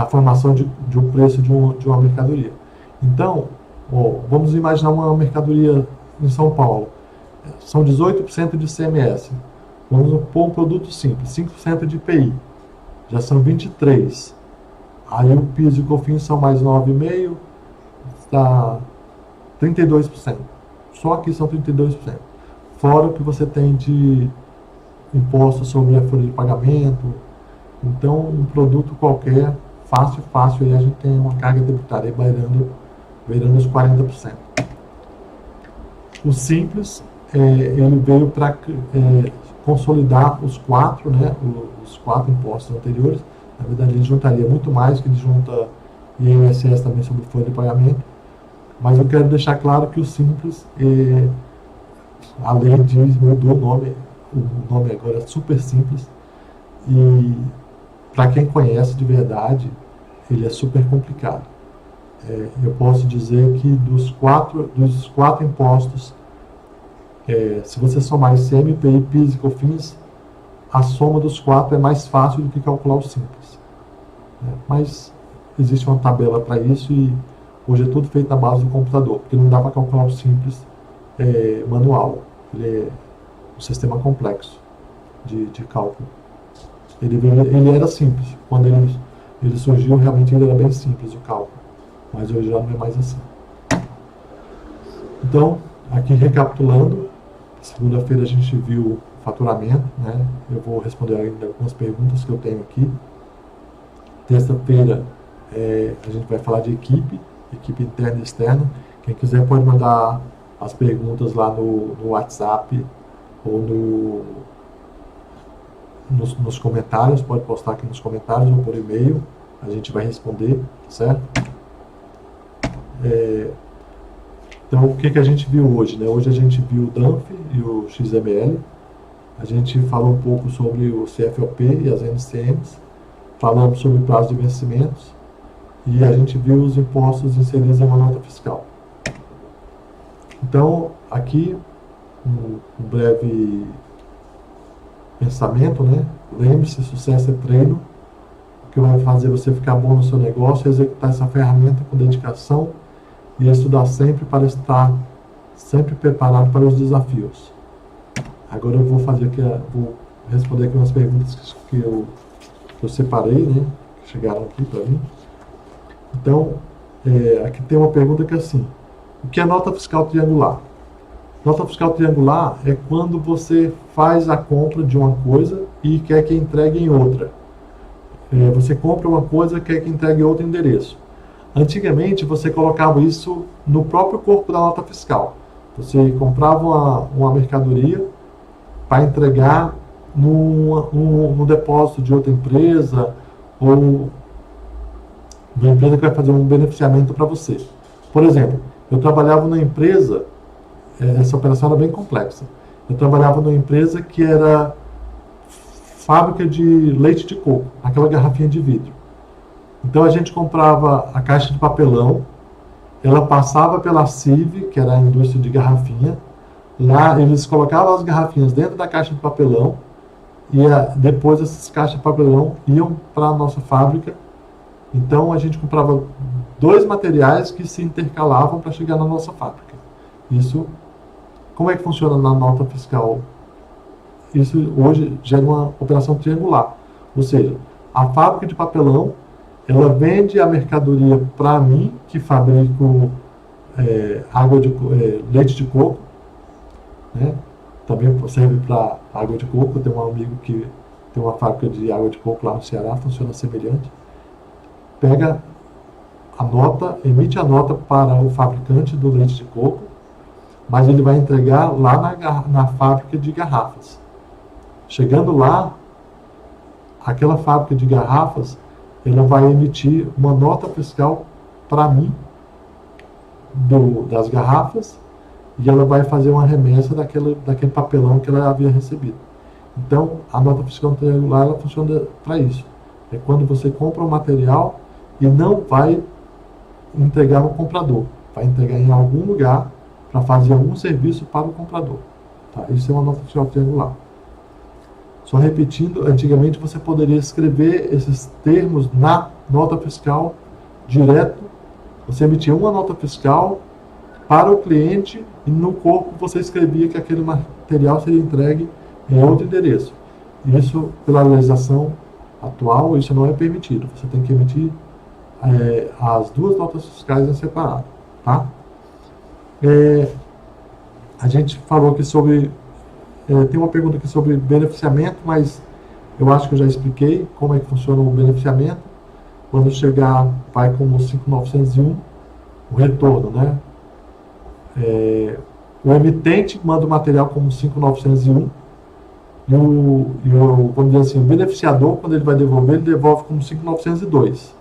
formação de um preço de uma mercadoria. Então, vamos imaginar uma mercadoria em São Paulo. São 18% de ICMS. Vamos pôr um produto simples, 5% de IPI. Já são 23%. Aí o PIS e o COFINS são mais 9,5%, está 32%. Só aqui são 32%. Fora o que você tem de imposto sobre a folha de pagamento. Então, um produto qualquer, fácil, aí a gente tem uma carga tributária beirando os 40%. O Simples, ele veio para consolidar os 4, né, os 4 impostos anteriores. Na verdade, ele juntaria muito mais, que ele junta INSS também sobre folha de pagamento. Mas eu quero deixar claro que o Simples, a lei mudou o nome agora é Super Simples. E para quem conhece de verdade, ele é super complicado. Eu posso dizer que dos quatro impostos, se você somar ICM, IPI, PIS e COFINS, a soma dos 4 é mais fácil do que calcular o Simples. Mas existe uma tabela para isso e hoje é tudo feito na base do computador, porque não dá para calcular o Simples manual. Ele é um sistema complexo de cálculo. Ele era simples. Quando ele surgiu, realmente ele era bem simples o cálculo. Mas hoje já não é mais assim. Então, aqui recapitulando, segunda-feira a gente viu o faturamento, né? Eu vou responder ainda algumas perguntas que eu tenho aqui. Terça-feira a gente vai falar de equipe interna e externa. Quem quiser pode mandar as perguntas lá no WhatsApp ou nos comentários, pode postar aqui nos comentários ou por e-mail, a gente vai responder, certo? Então, o que a gente viu hoje, né? Hoje a gente viu o DANF e o XML, a gente falou um pouco sobre o CFOP e as NCMs, falamos sobre o prazo de vencimentos e a gente viu os impostos inseridos em uma nota fiscal. Então, aqui, um breve pensamento, né? Lembre-se, sucesso é treino. O que vai fazer você ficar bom no seu negócio é executar essa ferramenta com dedicação e estudar sempre para estar sempre preparado para os desafios. Agora eu vou responder aqui umas perguntas que eu separei, né? Que chegaram aqui para mim. Então, aqui tem uma pergunta que é assim: o que é nota fiscal triangular? Nota fiscal triangular é quando você faz a compra de uma coisa e quer que entregue em outra. Você compra uma coisa e quer que entregue em outro endereço. Antigamente, você colocava isso no próprio corpo da nota fiscal. Você comprava uma mercadoria para entregar no depósito de outra empresa ou uma empresa que vai fazer um beneficiamento para você. Por exemplo, eu trabalhava numa empresa, essa operação era bem complexa. Eu trabalhava numa empresa que era fábrica de leite de coco, aquela garrafinha de vidro. Então a gente comprava a caixa de papelão, ela passava pela CIV, que era a indústria de garrafinha. Lá eles colocavam as garrafinhas dentro da caixa de papelão e depois essas caixas de papelão iam para a nossa fábrica. Então a gente comprava 2 materiais que se intercalavam para chegar na nossa fábrica. Isso, como é que funciona na nota fiscal? Isso hoje gera uma operação triangular. Ou seja, a fábrica de papelão, ela vende a mercadoria para mim, que fabrico leite de coco, né? Também serve para água de coco. Tem um amigo que tem uma fábrica de água de coco lá no Ceará, funciona semelhante. Pega a nota, emite a nota para o fabricante do leite de coco, mas ele vai entregar lá na fábrica de garrafas. Chegando lá, aquela fábrica de garrafas, ela vai emitir uma nota fiscal para mim, das garrafas e ela vai fazer uma remessa daquele papelão que ela havia recebido. Então, a nota fiscal triangular ela funciona para isso. É quando você compra um material e não vai entregar no comprador, vai entregar em algum lugar para fazer algum serviço para o comprador. Tá? Isso é uma nota fiscal triangular. Só repetindo, antigamente você poderia escrever esses termos na nota fiscal direto. Você emitia uma nota fiscal para o cliente e no corpo você escrevia que aquele material seria entregue em outro endereço. Isso, pela legislação atual, isso não é permitido. Você tem que emitir as duas notas fiscais em separado. Tá? A gente falou aqui sobre... tem uma pergunta aqui sobre beneficiamento, mas eu acho que eu já expliquei como é que funciona o beneficiamento. Quando chegar, vai como 5.901, o retorno, né? O emitente manda o material como 5.901 e vamos dizer assim, o beneficiador, quando ele vai devolver, ele devolve como 5.902,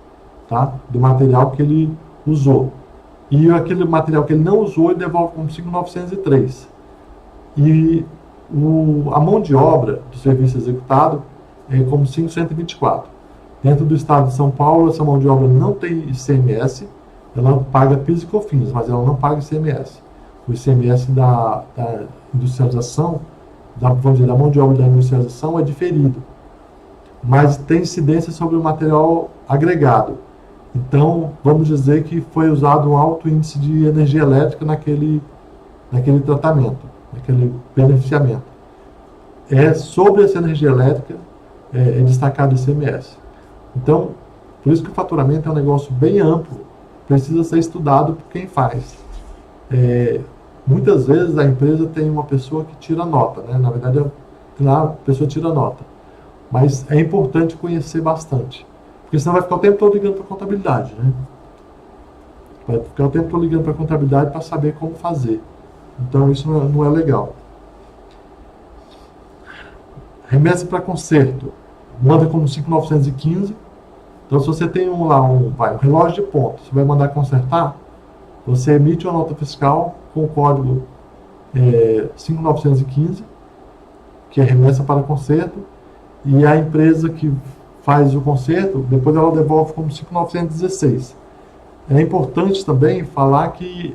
tá? Do material que ele usou. E aquele material que ele não usou, ele devolve como 5.903. E a mão de obra do serviço executado é como 5.124. Dentro do estado de São Paulo, essa mão de obra não tem ICMS, ela paga PIS e COFINS, mas ela não paga ICMS. O ICMS da industrialização, vamos dizer, da mão de obra da industrialização é diferido, mas tem incidência sobre o material agregado. Então, vamos dizer que foi usado um alto índice de energia elétrica naquele tratamento, naquele beneficiamento. Sobre essa energia elétrica é destacado o ICMS. Então, por isso que o faturamento é um negócio bem amplo, precisa ser estudado por quem faz. Muitas vezes a empresa tem uma pessoa que tira nota, né? Na verdade, a pessoa tira nota. Mas é importante conhecer bastante, porque senão vai ficar o tempo todo ligando para a contabilidade, né? Vai ficar o tempo todo ligando para a contabilidade para saber como fazer. Então, isso não é legal. Remessa para conserto. Manda como 5.915. Então, se você tem um relógio de ponto, você vai mandar consertar, você emite uma nota fiscal com o código 5.915, que é remessa para conserto, e a empresa que faz o conserto, depois ela devolve como 5.916. É importante também falar que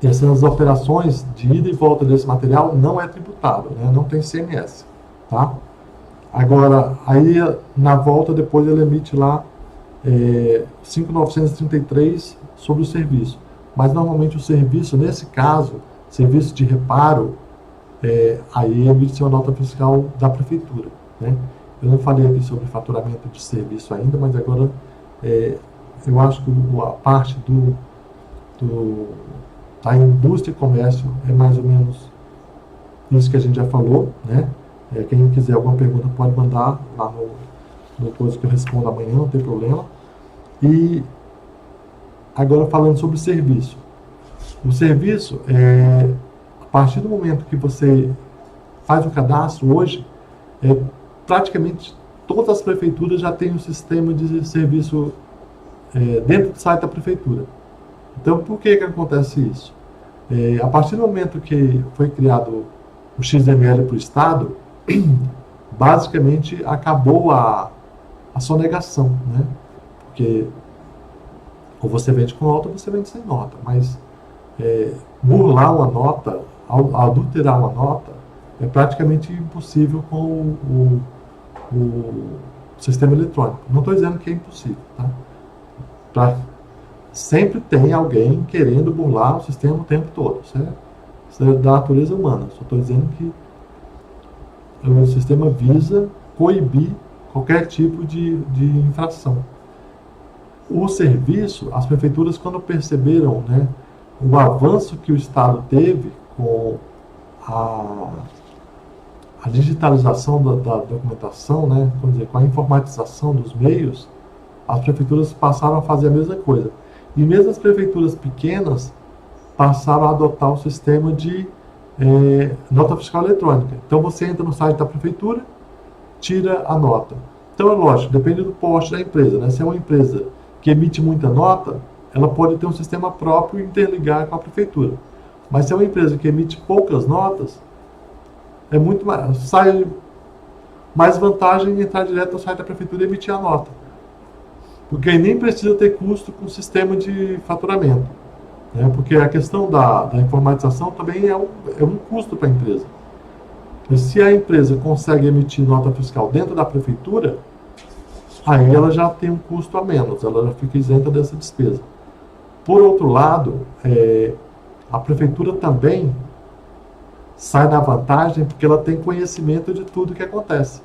essas operações de ida e volta desse material não é tributado, né? Não tem CMS, tá? Agora, aí na volta depois ele emite lá 5.933 sobre o serviço. Mas normalmente o serviço, nesse caso, serviço de reparo, aí emite uma nota fiscal da prefeitura, né? Eu não falei aqui sobre faturamento de serviço ainda, mas agora eu acho que a parte da indústria e comércio é mais ou menos isso que a gente já falou, né? Quem quiser alguma pergunta pode mandar lá no coisa que eu respondo amanhã, não tem problema. E agora falando sobre o serviço. O serviço, a partir do momento que você faz o cadastro hoje, praticamente todas as prefeituras já têm um sistema de serviço dentro do site da prefeitura. Então, por que acontece isso? A partir do momento que foi criado o XML para o Estado, basicamente acabou a sonegação, né? Porque ou você vende com nota ou você vende sem nota, mas burlar uma nota, adulterar uma nota, é praticamente impossível com o sistema eletrônico. Não estou dizendo que é impossível, tá? Sempre tem alguém querendo burlar o sistema o tempo todo. Isso é da natureza humana. Só estou dizendo que o sistema visa coibir qualquer tipo de infração. O serviço, as prefeituras, quando perceberam, né, o avanço que o Estado teve com a digitalização da documentação, né, vamos dizer, com a informatização dos meios, as prefeituras passaram a fazer a mesma coisa. E mesmo as prefeituras pequenas passaram a adotar o sistema de nota fiscal eletrônica. Então você entra no site da prefeitura, tira a nota. Então é lógico, depende do porte da empresa, né? Se é uma empresa que emite muita nota, ela pode ter um sistema próprio e interligar com a prefeitura. Mas se é uma empresa que emite poucas notas, é muito mais, sai mais vantagem em entrar direto no site da prefeitura e emitir a nota. Porque aí nem precisa ter custo com o sistema de faturamento. Né? Porque a questão da informatização também é um custo para a empresa. E se a empresa consegue emitir nota fiscal dentro da prefeitura, aí ela já tem um custo a menos, ela já fica isenta dessa despesa. Por outro lado, a prefeitura também sai na vantagem porque ela tem conhecimento de tudo que acontece.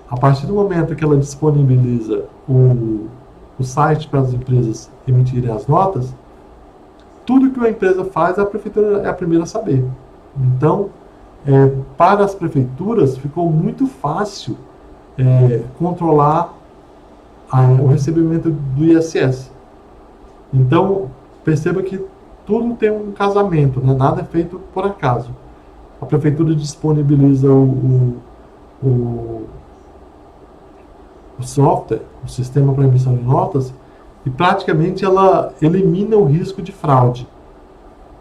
A partir do momento que ela disponibiliza o site para as empresas emitirem as notas, tudo que uma empresa faz, a prefeitura é a primeira a saber. Então, para as prefeituras, ficou muito fácil controlar o recebimento do ISS. Então, perceba que tudo tem um casamento, né? Nada é feito por acaso. A prefeitura disponibiliza o software, o sistema para emissão de notas, e praticamente ela elimina o risco de fraude.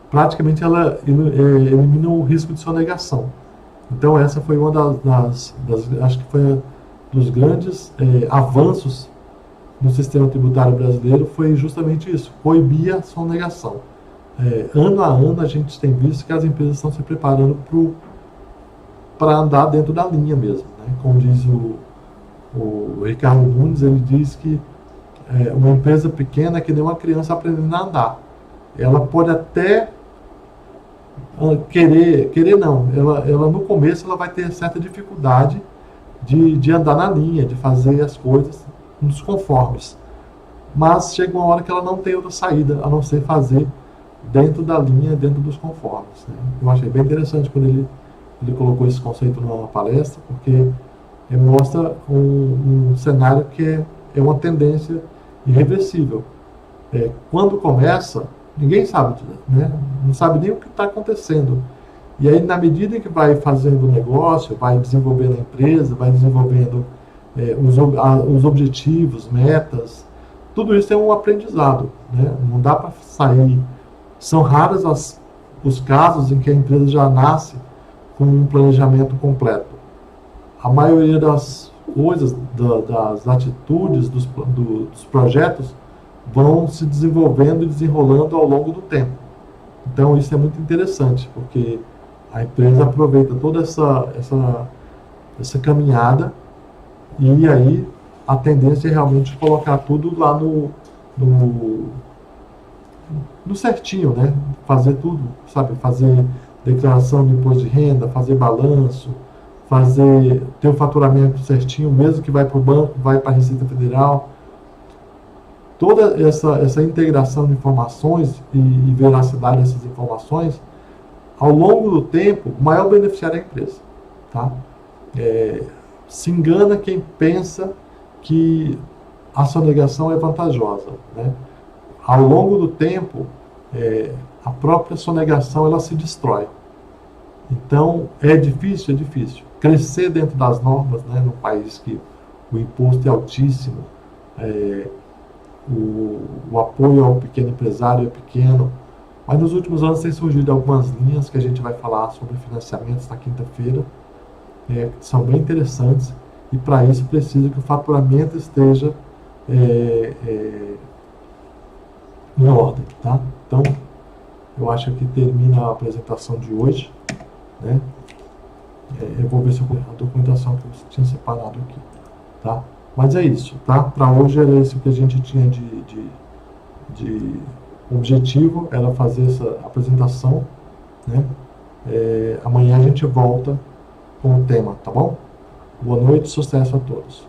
Praticamente ela elimina o risco de sonegação. Então essa foi uma das acho que foi dos grandes avanços no sistema tributário brasileiro, foi justamente isso, coibir a sonegação. Ano a ano a gente tem visto que as empresas estão se preparando para andar dentro da linha mesmo, né? Como diz o Ricardo Nunes, ele diz que uma empresa pequena é que nem uma criança aprendendo a andar. Ela pode até querer não, ela no começo ela vai ter certa dificuldade de andar na linha, de fazer as coisas nos conformes. Mas chega uma hora que ela não tem outra saída a não ser fazer dentro da linha, dentro dos conformes, né? Eu achei bem interessante quando ele colocou esse conceito numa palestra, porque mostra um cenário que é uma tendência irreversível. Quando começa, ninguém sabe, né? Não sabe nem o que está acontecendo. E aí, na medida que vai fazendo o negócio, vai desenvolvendo a empresa, vai desenvolvendo os objetivos, metas, tudo isso é um aprendizado, né? Não dá para sair. São raros os casos em que a empresa já nasce com um planejamento completo. A maioria das coisas, das atitudes, dos projetos, vão se desenvolvendo e desenrolando ao longo do tempo. Então isso é muito interessante, porque a empresa aproveita toda essa caminhada, e aí a tendência é realmente colocar tudo lá no certinho, né? Fazer tudo, sabe? Fazer declaração de imposto de renda, fazer balanço, ter o faturamento certinho, mesmo que vai para o banco, vai para a Receita Federal. Toda essa integração de informações e veracidade dessas informações, ao longo do tempo, o maior beneficiário é a empresa. Tá? Se engana quem pensa que a sonegação é vantajosa, né? Ao longo do tempo, a própria sonegação ela se destrói. Então, é difícil. Crescer dentro das normas, né, num país que o imposto é altíssimo, o apoio ao pequeno empresário é pequeno, mas nos últimos anos tem surgido algumas linhas que a gente vai falar sobre financiamentos na quinta-feira, que são bem interessantes, e para isso precisa que o faturamento esteja em ordem, tá? Então, eu acho que termina a apresentação de hoje, né? Eu vou ver se eu a documentação que eu tinha separado aqui, tá? Mas é isso, tá? Para hoje era isso que a gente tinha de objetivo, era fazer essa apresentação, né? Amanhã a gente volta com o tema, tá bom? Boa noite, sucesso a todos.